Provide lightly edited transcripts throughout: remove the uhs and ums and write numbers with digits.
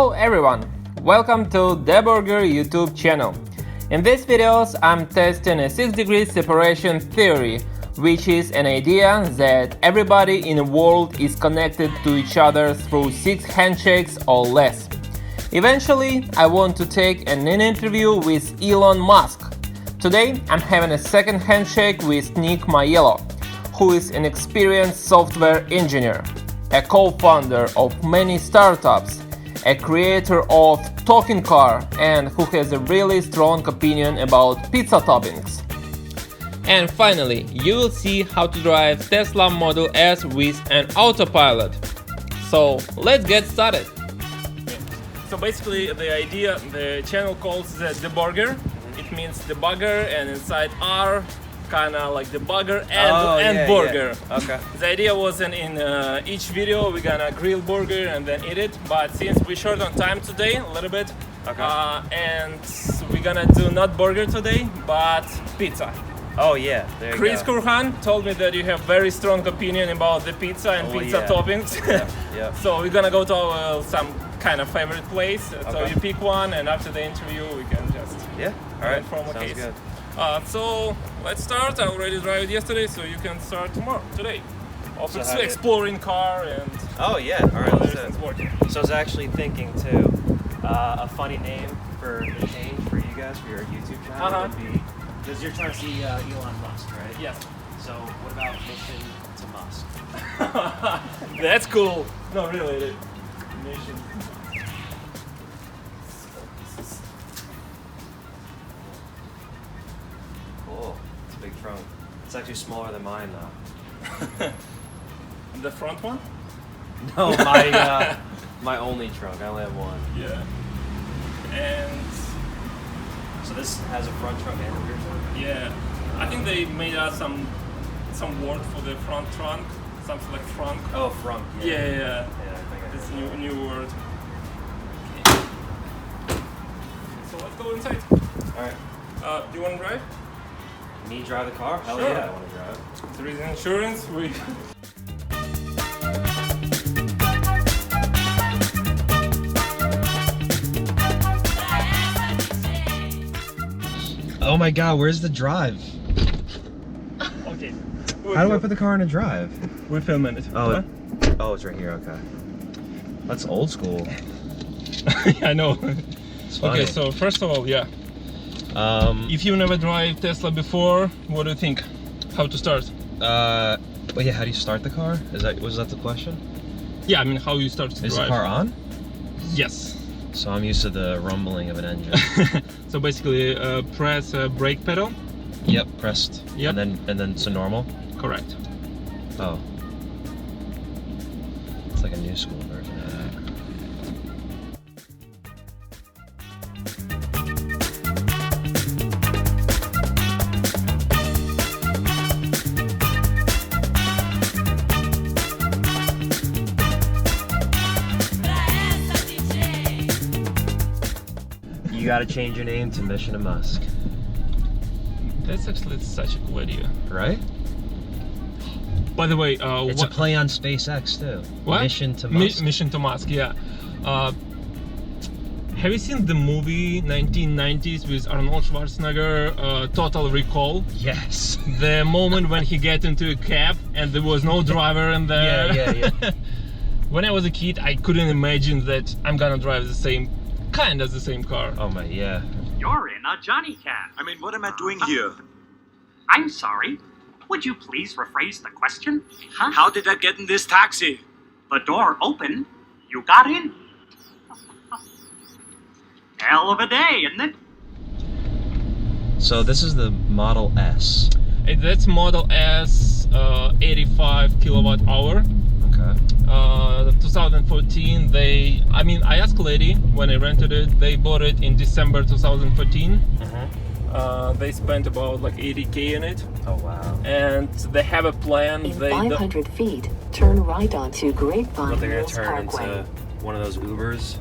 Hello everyone! Welcome to The Burger YouTube channel. In these videos I'm testing a 6 degrees separation theory, which is an idea that everybody in the world is connected to each other through 6 handshakes or less. Eventually, I want to take an interview with Elon Musk. Today, I'm having a second handshake with Nick Maiello, who is an experienced software engineer, a co-founder of many startups, a creator of Talking Car, and who has a really strong opinion about pizza toppings. And finally, you will see how to drive Tesla Model S with an Autopilot. So let's get started. So basically the channel calls the burger. It means debugger, and inside R, kinda like debugger and burger. Yeah. Okay. The idea was in each video we're gonna grill burger and then eat it, but since we're short on time today a little bit, and we're gonna do not burger today, but pizza. Oh yeah, there you Chris go. Kurhan told me that you have very strong opinion about the pizza and pizza toppings. Yeah. So we're gonna go to some kind of favorite place. So you pick one, and after the interview we can just All right. from a Sounds case. good. So let's start. I already drove it yesterday, so you can start today. Also, So exploring car and Oh yeah. All right. Let's do everything's it. working. So I was actually thinking too, a funny name for the change for you guys for your YouTube channel would be, because you're trying to see Elon Musk, right? Yes. So what about Mission to Musk? That's cool. No, really. Mission. Cool. It's a big trunk. It's actually smaller than mine though. The front one? No, my only trunk. I only have one. Yeah. And So this has a front trunk and a rear trunk. yeah, I think they made us some word for the front trunk, something like frunk. Oh, front. Yeah. Yeah, I think I This heard new word. So let's go inside. that. All right. Do you want to drive? Me drive the car? Hell Sure. yeah, I want to drive. There is insurance. We. Oh my god, where's the drive? Okay. How do I put the car in a drive? We're filming it. Oh, oh, it's right here, okay. That's old school. I know. It's funny. Okay, so first of all, if you never drive Tesla before, what do you think? How to start? Well, yeah, how do you start the car? Was that the question? Yeah, I mean, how you start to drive. Is the car on? Yes. So I'm used to the rumbling of an engine. So basically, press brake pedal. Yep, pressed. Yep. And then to normal? Correct. Oh. It's like a new school version of that. You gotta change your name to Mission to Musk. That's actually such a cool idea. Right? By the way, It's a play on SpaceX too. What? Mission to Musk. Mission to Musk, yeah. Have you seen the movie 1990s with Arnold Schwarzenegger, Total Recall? Yes. The moment when he get into a cab and there was no driver in there. Yeah. When I was a kid, I couldn't imagine that I'm gonna drive the same car. Oh my, yeah. You're in a Johnny Cab. I mean, what am I doing here? I'm sorry. Would you please rephrase the question? Huh? How did I get in this taxi? The door opened. You got in. Hell of a day, isn't it? So this is the Model S. That's Model S, 85 kilowatt hour. Okay. 2014. I asked lady when I rented it. They bought it in December 2014. They spent about like 80K in it. Oh wow. And they have a plan. In 500 feet, turn right onto Grapevine But they're gonna Mills turn Parkway. into one of those Ubers.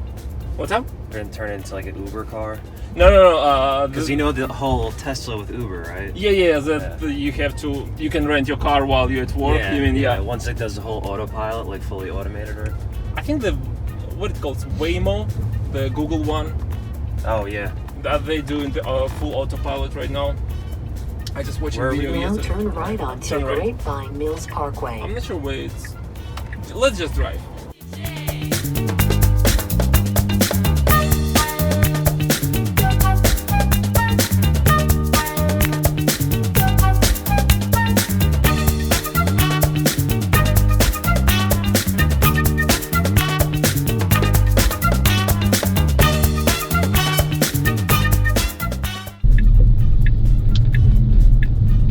What's up? They're gonna turn into like an Uber car. No. Because you know the whole Tesla with Uber, right? Yeah. You can rent your car while you're at work. Yeah. Once it does the whole autopilot, like fully automated, right? I think what it calls Waymo. the Google one Oh yeah. that they do in the full autopilot right now. I just watched a video Now yesterday. turn right onto Turn right. Grapevine Mills Parkway. I'm not sure where it's. Let's just drive.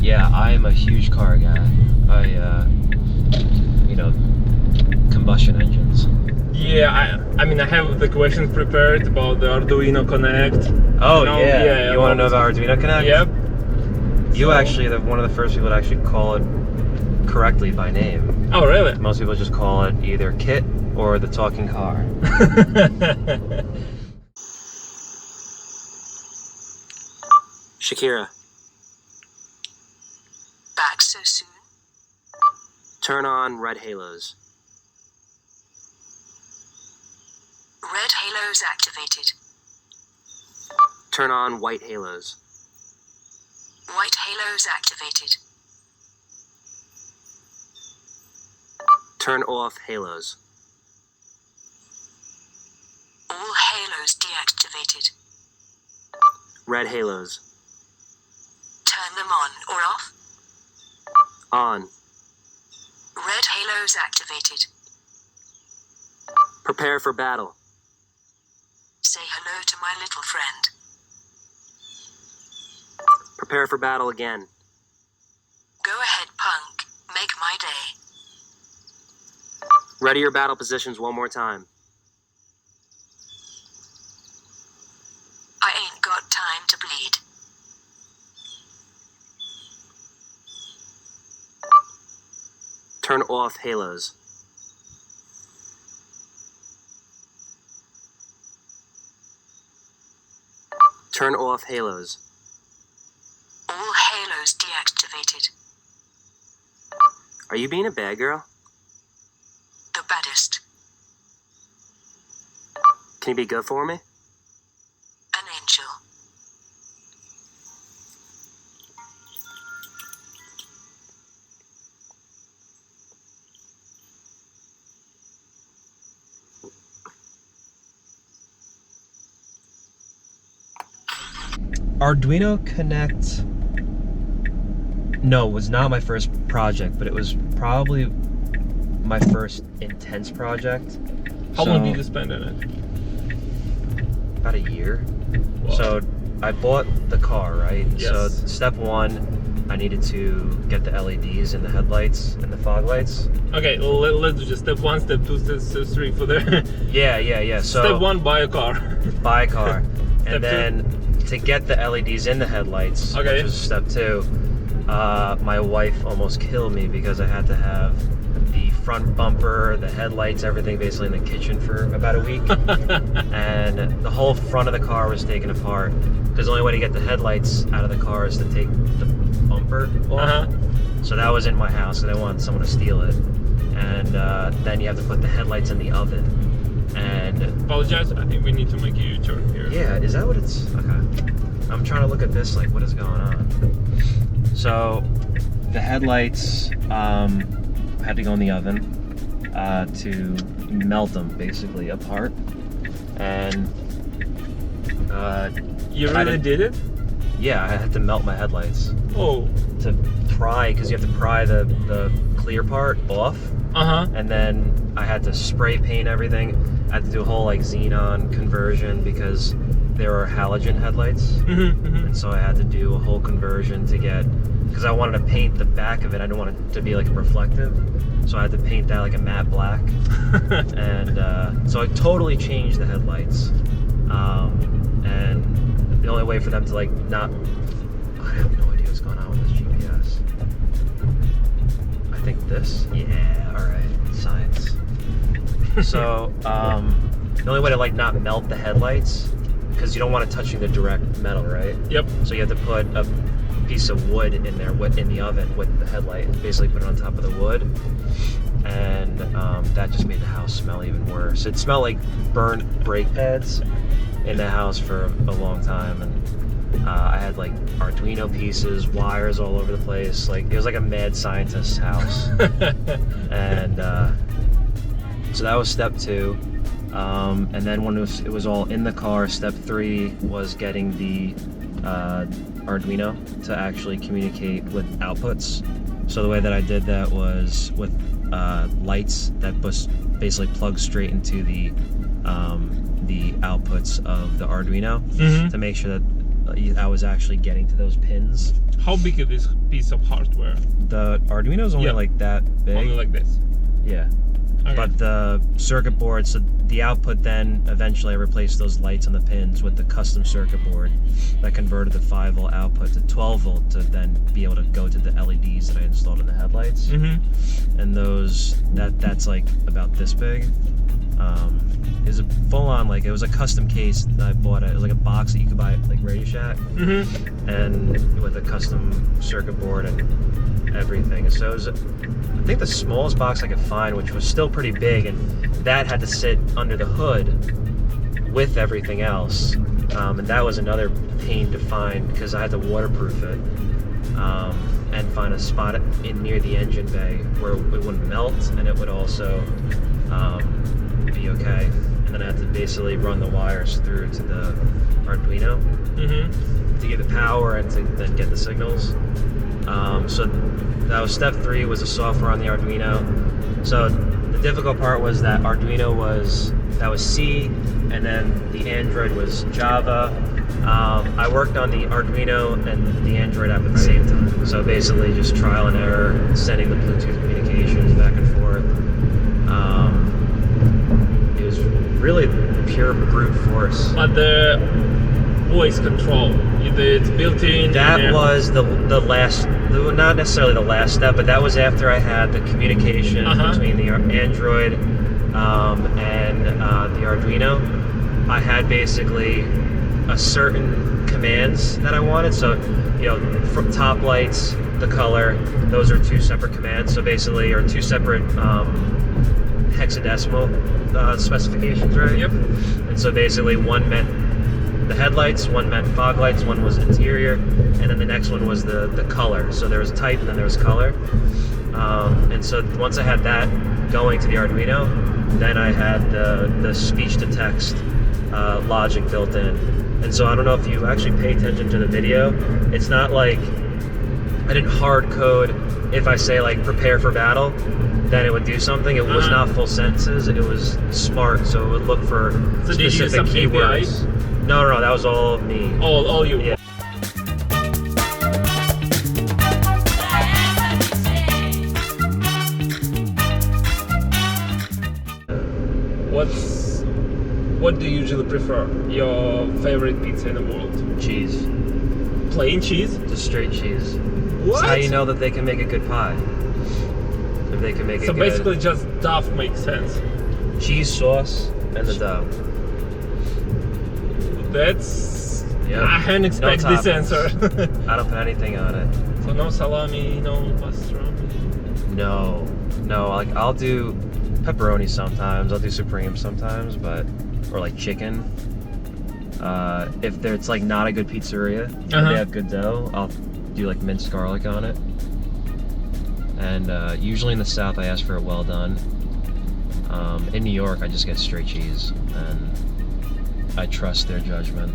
Yeah, I'm a huge car guy. Combustion engines. Yeah, I mean I have the questions prepared about the Arduino Connect. Oh You know, yeah. You want to know about Arduino Connect? Yep. You actually are one of the first people to actually call it correctly by name. Oh really? Most people just call it either Kit or the talking car. Shakira, Back so soon? turn on red halos. Red halos activated. Turn on white halos. White halos activated. Turn off halos. All halos deactivated. Red halos. Turn them on or off. On. Red halos activated. Prepare for battle. Say hello to my little friend. Prepare for battle again. Go ahead, punk. Make my day. Ready your battle positions one more time. I ain't got time to bleed. Turn off halos. Turn off halos. All halos deactivated. Are you being a bad girl? The baddest. Can you be good for me? An angel. Arduino Connect. No, was not my first project, but it was probably my first intense project. How long did you spend on it? About a year. Wow. So I bought the car, right? Yes. So step one, I needed to get the LEDs in the headlights and the fog lights. Okay, let's do just step 1, step 2, step 3 for there. Yeah. So Step 1, buy a car. buy a car, Step and then to get the LEDs in the headlights, Okay. which was step 2. My wife almost killed me because I had to have the front bumper, the headlights, everything basically in the kitchen for about a week. And the whole front of the car was taken apart because the only way to get the headlights out of the car is to take the bumper off. So that was in my house and I wanted someone to steal it. And then you have to put the headlights in the oven. And Apologize, I think we need to make a U-turn here. yeah, is that what it's? Okay. I'm trying to look at this like what is going on. So the headlights had to go in the oven to melt them basically apart. And You really did it? yeah, I had to melt my headlights Oh. to pry, because you have to pry the clear part off. And then I had to spray paint everything. I had to do a whole like xenon conversion because there are halogen headlights. And so I had to do a whole conversion to get, because I wanted to paint the back of it. I didn't want it to be like reflective. So I had to paint that like a matte black. And so I totally changed the headlights. And the only way for them to like not, I have no idea what's going on with this GPS. I think this, yeah, all right, science. So the only way to like not melt the headlights, because you don't want it touching the direct metal, right? Yep. So you have to put a piece of wood in there in the oven with the headlight, and basically put it on top of the wood. and that just made the house smell even worse. It smelled like burnt brake pads in the house for a long time, and I had like Arduino pieces, wires all over the place. Like it was like a mad scientist's house. And so that was step 2. And then when it was all in the car, step 3 was getting the Arduino to actually communicate with outputs. So the way that I did that was with lights that basically plug straight into the outputs of the Arduino to make sure that I was actually getting to those pins. How big is this piece of hardware? The Arduino is only like that big. Only like this. Yeah. Okay. But the circuit board, so the output then eventually I replaced those lights on the pins with the custom circuit board that converted the 5-volt output to 12-volt to then be able to go to the LEDs that I installed in the headlights. And that's like about this big. It was a full-on, like, it was a custom case that I bought. It was like a box that you could buy at like Radio Shack, and with a custom circuit board and everything. So it was, I think, the smallest box I could find, which was still pretty big, and that had to sit under the hood with everything else. And that was another pain to find because I had to waterproof it and find a spot near the engine bay where it wouldn't melt and it would also be okay. And then I had to basically run the wires through to the Arduino to get the power and to then get the signals. So that was step 3, was the software on the Arduino. So the difficult part was that Arduino was C, and then the Android was Java. I worked on the Arduino and the Android app at the same time. So basically just trial and error, sending the Bluetooth communications back and forth. It was really pure brute force. But the voice control, it's built in. That was the last, not necessarily the last step, but that was after I had the communication between the Android and the Arduino. I had basically a certain commands that I wanted. So, you know, from top lights, the color, those are 2 separate commands. So basically, or 2 separate hexadecimal specifications, right? Yep. And so basically, one meant the headlights, one meant fog lights, one was interior, and then the next one was the color. So there was type and then there was color. And so once I had that going to the Arduino, then I had the speech to text logic built in. And so I don't know if you actually pay attention to the video. It's not like I didn't hard code. If I say like prepare for battle, then it would do something. It was not full sentences. It was smart, so it would look for specific keywords. No, that was all me. All you. Yeah. What do you usually prefer? Your favorite pizza in the world? Cheese. Plain cheese? Just straight cheese. What? That's how you know that they can make a good pie. If they can make it good. So basically just dough makes sense. Cheese sauce and the dough. That's... Yep. I hadn't expected this answer. I don't put anything on it. So no salami, no pastrami? No, like I'll do pepperoni sometimes, I'll do supreme sometimes, but, or like chicken. If it's like not a good pizzeria and they have good dough, I'll do like minced garlic on it. And usually in the South I ask for it well done. In New York I just get straight cheese and I trust their judgment.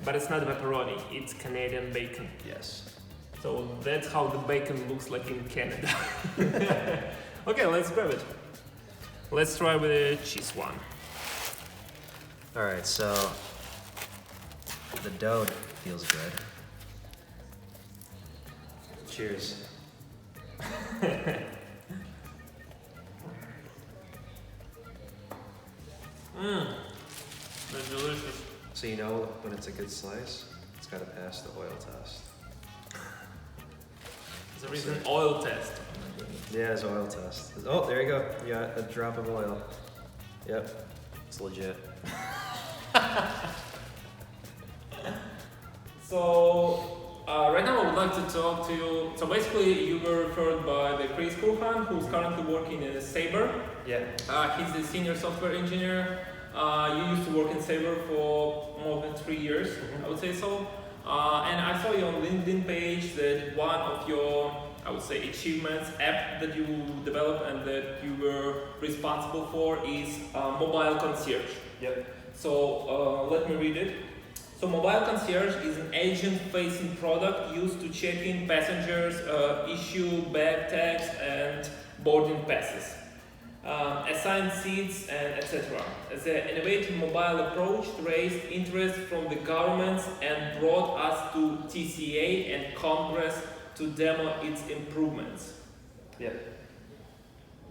But it's not pepperoni, it's Canadian bacon. Yes. So that's how the bacon looks like in Canada. Okay, let's grab it. Let's try with the cheese one. Alright, so the dough feels good. Cheers. That's delicious. So you know when it's a good slice, it's got to pass the oil test. There is an oil test. Yeah, it's an oil test. Oh, there you go. You got a drop of oil. Yep, it's legit. So, right now I would like to talk to you. So basically, you were referred by the Chris Kurhan, who's currently working in Sabre. Yeah. He's the senior software engineer. You used to work in Sabre for more than 3 years, I would say so. And I saw you on LinkedIn page that one of your, I would say, achievements app that you developed and that you were responsible for is Mobile Concierge. Yep. So let me read it. So Mobile Concierge is an agent-facing product used to check in passengers, issue bag tags and boarding passes, assign seats, and etc. The innovative mobile approach raised interest from the governments and brought us to TCA and Congress to demo its improvements. Yep.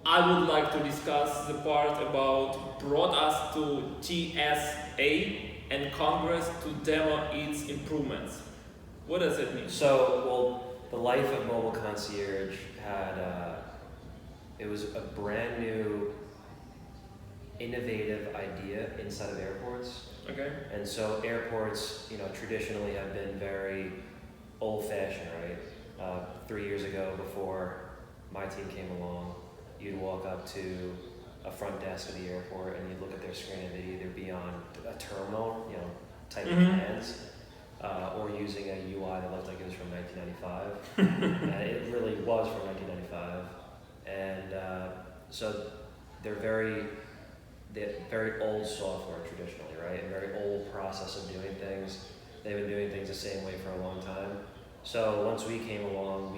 I would like to discuss the part about brought us to TSA and Congress to demo its improvements. What does it mean? So, well, the life of Mobile Concierge had, it was a brand new, innovative idea inside of airports. Okay. And so airports, traditionally have been very old-fashioned, right? 3 years ago, before my team came along, you'd walk up to a front desk of the airport and you'd look at their screen and they'd either be on a terminal, typing commands, or using a UI that looked like it was from 1995. And it really was from 1995. And so they're very old software traditionally, right? And very old process of doing things. They've been doing things the same way for a long time. So once we came along,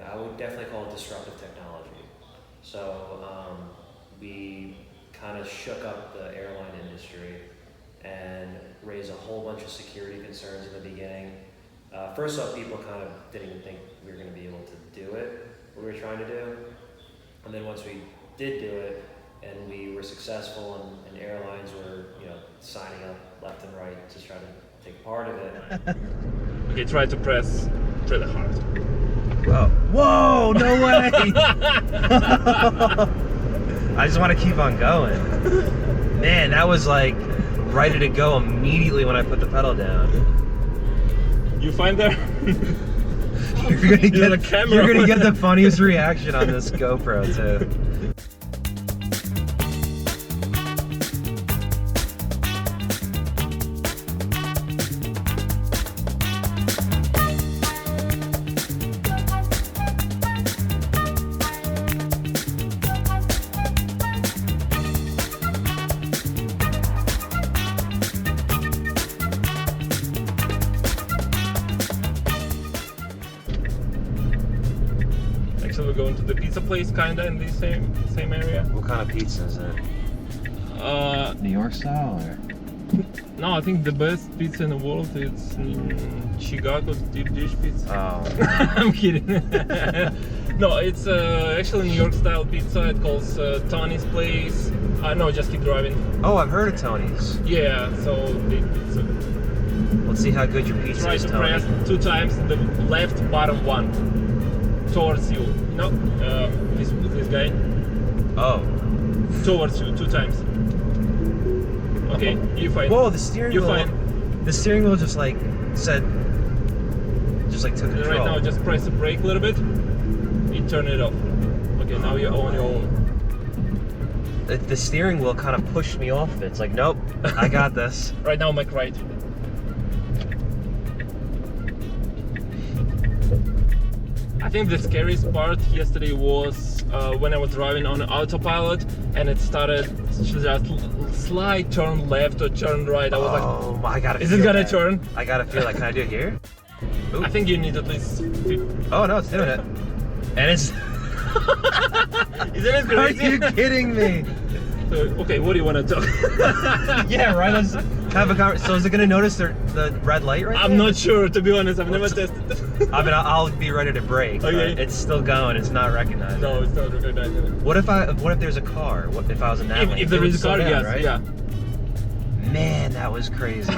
I would definitely call it disruptive technology. So we kind of shook up the airline industry and raised a whole bunch of security concerns in the beginning. First off, people kind of didn't even think we were going to be able to do it, what we were trying to do. And then once we did do it, and we were successful, and airlines were, signing up left and right to try to take part of it. Okay, try to press really hard. Whoa, no way! I just want to keep on going. Man, that was like ready to go immediately when I put the pedal down. You find there? You're gonna get the funniest reaction on this GoPro too. Actually, we're going to the pizza place, kinda in the same area. What kind of pizza is it? New York style or? No, I think the best pizza in the world is Chicago's deep dish pizza. Oh. I'm kidding. No, it's actually New York style pizza. It calls Tony's Place. No, just keep driving. Oh, I've heard of Tony's. Yeah, so Let's see how good your pizza try is, to Tony. press 2 times the left bottom one towards you. No, this guy. Oh. Towards you 2 times. Okay, you fine. Whoa, the steering wheel. Fine. The steering wheel just like took control. Right now, just press the brake a little bit. You turn it off. Okay, now you're on your own. The steering wheel kind of pushed me off of it. It's like, nope, I got this. Right now, make right. I think the scariest part yesterday was when I was driving on Autopilot and it started just slight turn left or turn right. I was like, I gotta. is it gonna turn? I gotta feel like, can I do it here? Ooh. I think you need at least 50. Oh no, it's doing it. And it's. Isn't it crazy? Are you kidding me? So, okay, what do you want to talk? Yeah, right. Let's have a conversation. So is it gonna notice the red light right I'm there? not sure, to be honest. I've never tested it. I mean, I'll be ready to brake. Okay. But it's still going. It's not recognized. No, it's not recognizing. What if there's a car? What if I was in that lane? If there is a car, yes, right? yeah. Man, that was crazy.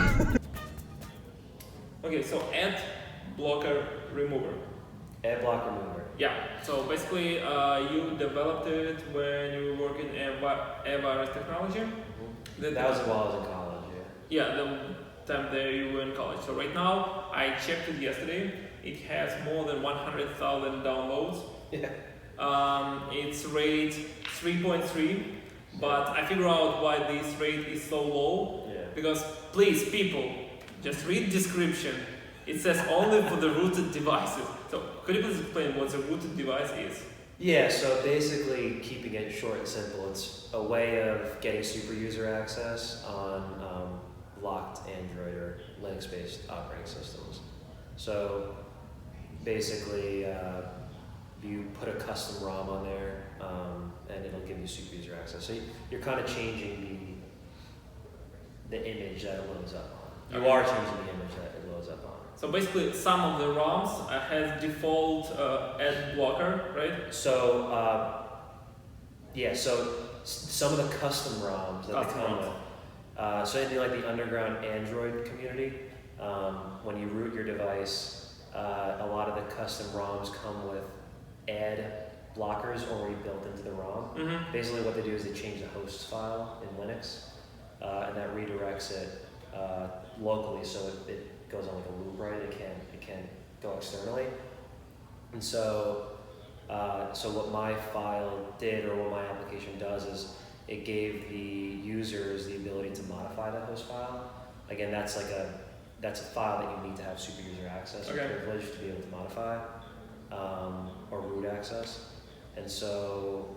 Okay, so ad blocker remover. Ad block remover. Yeah, so basically you developed it when you were working in virus technology. That was while I was in college, Yeah, the time there you were in college. So right now, I checked it yesterday, it has more than 100,000 downloads. yeah. It's rate 3.3, but I figure out why this rate is so low. Yeah. Because please, people, just read description. It says only for the rooted devices. So could you please explain what the rooted device is? Yeah, so basically keeping it short and simple, it's a way of getting super user access on locked Android or Linux-based operating systems. So basically, you put a custom ROM on there, and it'll give you super user access. So you're kind of changing the image that it loads up on. You are changing the image that it loads up on. So basically, some of the ROMs has default ad blocker, right? So yeah, so some of the custom ROMs that they come with. So in like the underground Android community, when you root your device, a lot of the custom ROMs come with ad blockers already built into the ROM. Mm-hmm. Basically what they do is they change the host file in Linux, and that redirects it locally, so it goes on like a loop, right? It can't go externally. And so what my file did, or what my application does, is it gave the users the ability to modify that host file. Again, that's a file that you need to have super user access or privilege to be able to modify, or root access. And so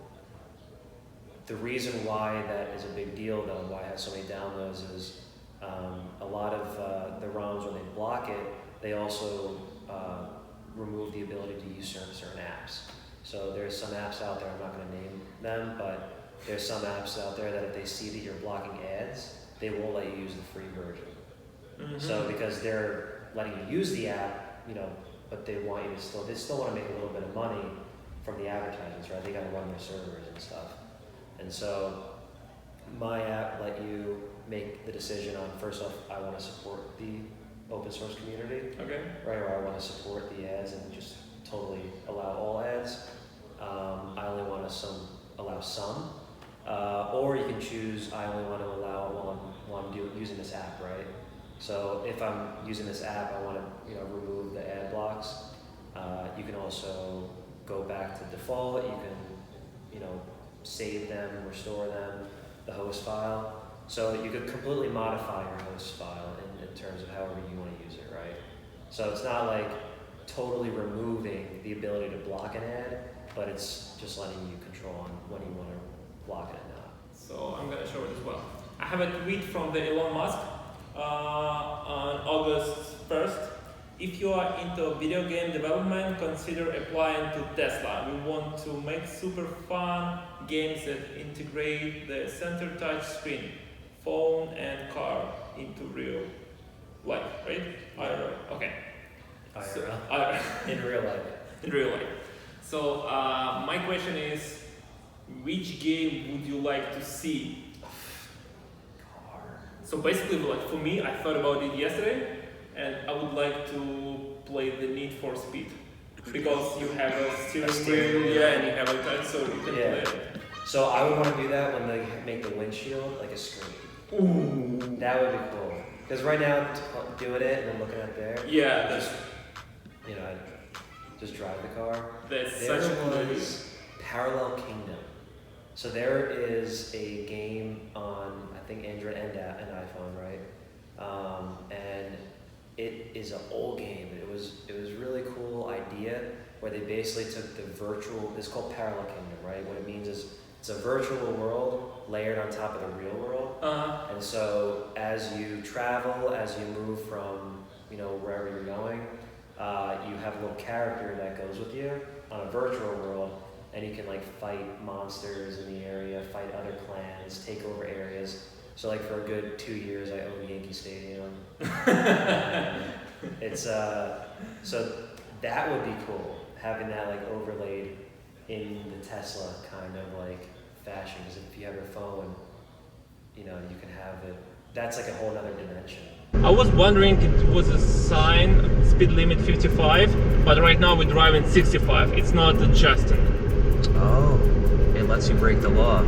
the reason why that is a big deal, though, and why it has so many downloads, is a lot of the ROMs, when they block it, they also remove the ability to use certain apps. So there's some apps out there, I'm not going to name them, but there's some apps out there that if they see that you're blocking ads, they won't let you use the free version. Mm-hmm. So because they're letting you use the app, but they want you to they still want to make a little bit of money from the advertisements, right? They got to run their servers and stuff. And so my app let you make the decision on, first off, I want to support the open source community, right? Or I want to support the ads and just totally allow all ads. I only want to allow some. Or you can choose, I only want to allow it while I'm using this app, right? So if I'm using this app, I want to remove the ad blocks. You can also go back to default. You can save them, restore them, the host file. So you could completely modify your host file in terms of however you want to use it, right? So it's not like totally removing the ability to block an ad, but it's just letting you control on when you want to block it or not. So I'm going to show it as well. I have a tweet from the Elon Musk on August 1st. If you are into video game development, consider applying to Tesla. We want to make super fun games that integrate the center touch screen, phone and car into real life, right? IRL. Okay. IRL. In real life. In real life. So my question is, which game would you like to see? So basically, like for me, I thought about it yesterday, and I would like to play the Need for Speed because you have a steering wheel, and you have a touch, so you can play it. So I would want to do that when they make the windshield like a screen. Ooh, that would be cool. Because right now, doing it and then looking at there. Yeah, that's just drive the car. That's there such a cool was Parallel Kingdom. So there is a game on, I think, Android and iPhone, right? And it is an old game. It was a really cool idea where they basically took the virtual. It's called Parallel Kingdom, right? What it means is it's a virtual world layered on top of the real world. And so as you travel, as you move from wherever you're going, you have a little character that goes with you on a virtual world. And you can fight monsters in the area, fight other clans, take over areas. So for a good 2 years, I owned Yankee Stadium. It's so that would be cool, having that overlaid in the Tesla kind of fashion. Because if you have your phone, you can have it That's like a whole other dimension. I was wondering it was a sign, speed limit 55, but right now we're driving 65. It's not adjusting. Oh, it lets you break the law.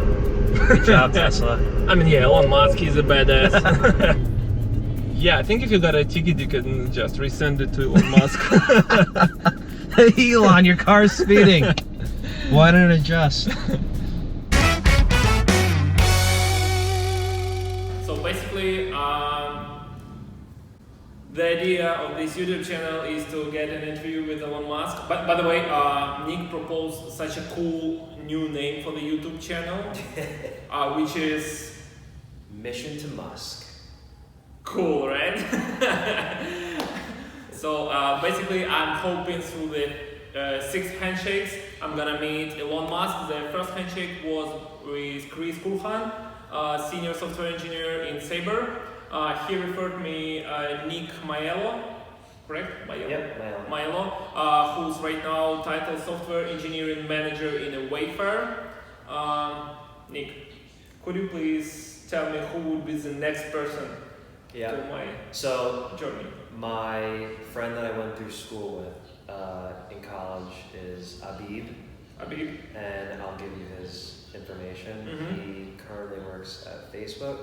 Good job, Tesla. I mean, yeah, Elon Musk, he's a badass. Yeah, I think if you got a ticket, you can just resend it to Elon Musk. Hey, Elon, your car's speeding. Why didn't it adjust? So basically, the idea of this YouTube channel is to get an interview with Elon Musk. But by the way, Nick proposed such a cool new name for the YouTube channel, which is Mission to Musk. cool, right? So basically, I'm hoping through the 6 handshakes, I'm gonna meet Elon Musk. The first handshake was with Chris Kulhan, senior software engineer in Sabre. He referred me Nick Maiello, correct? Maiello? Yep, Maiello, who's right now titled software engineering manager in a Wayfair. Nick, could you please tell me who would be the next person to my journey? My friend that I went through school with in college is Abib, Abib. and I'll give you his information. Mm-hmm. He currently works at Facebook.